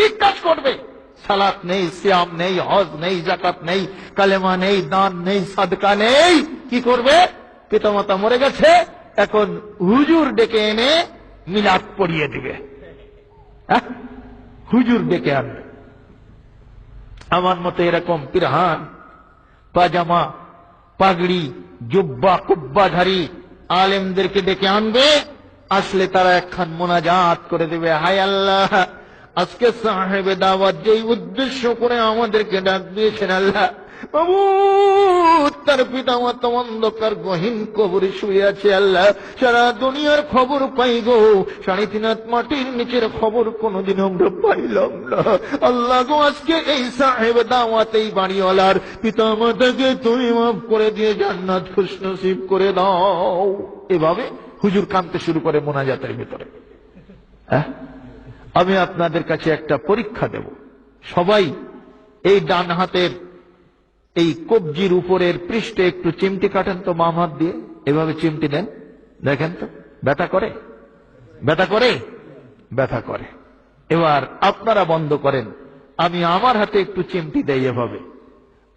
ঠিক কাজ করবে। সালাত নেই, সিয়াম নেই, হজ নেই, যাকাত নেই, কালেমা নেই, দান নেই, সাদকা নেই, কি করবে? পিতামাতা মরে গেছে, এখন হুজুর ডেকে এনে মিলাদ পড়িয়ে দিবে। হুজুর ডেকে আনবে। আমার মতো এরকম পিরহান, পাজামা, পাগড়ি, জুব্বা, কুব্বাধারী আলেমদেরকে ডেকে আনবে। আসলে তারা একখান মোনাজাত করে দেবে, হায় আল্লাহ, আজকে সাহেবে দাওয়াত যেই উদ্দেশ্য করে আমাদেরকে ডাক দিয়েছেন, আল্লাহ বাবু তার পিতা মাতা অন্ধকার গহীন কবরে শুয়ে আছে, আল্লাহ সারা দুনিয়ার খবর পাই গো, 3.5 হাত মাটির নিচের খবর কোনদিন আমরা পাইলাম না। আল্লাহ গো, আজকে এই সাহেব দাওয়াত এই বাড়িওয়ালার পিতা মাতাকে তুমি মাফ করে দিয়ে জান্নাত খুশনসিব করে দাও। এভাবে হুজুর কাঁদতে শুরু করে মোনাজাতের ভিতরে। আমি আপনাদের কাছে একটা পরীক্ষা দেব। সবাই এই ডান হাতের এই কবজির উপরের পৃষ্ঠে একটু চিমটি কাটেন তো, বাম হাত দিয়ে এভাবে চিমটি দেন, দেখেন তো ব্যথা করে? ব্যথা করে? ব্যথা করে। এবার আপনারা বন্ধ করেন, আমি আমার হাতে একটু চিমটি দেই, এভাবে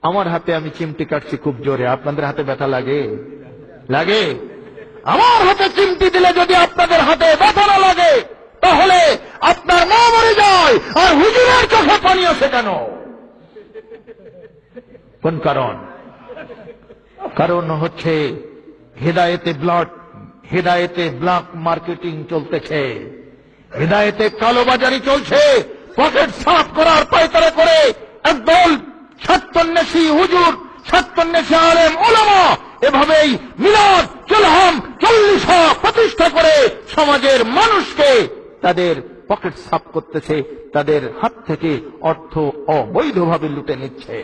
আমার হাতে আমি চিমটি কাটছি খুব জোরে। আপনাদের হাতে ব্যথা লাগে? লাগে? আমার হাতে চিমটি দিলে যদি আপনাদের হাতে ব্যথা না লাগে, তাহলে আপনার মা মরে যায় আর হুজুরের চোখে পানি আসে কেন? কোন কারণ? কারণ হচ্ছে হেদায়েতে ব্ল্যাক মার্কেটিং চলতেছে, হেদায়েতে কালোবাজারি চলছে। পকেট সাফ করার পায়তারা করে একদল সত্যান্বেষী হুজুর, সত্যান্বেষী আলেম ওলামা এভাবেই মিলাদ চলহাম 40 প্রতিষ্ঠা করে সমাজের মানুষকে তাদের পকেট সাফ করতেছে, তাদের হাত থেকে অর্থ অবৈধভাবে লুটে নিচ্ছে।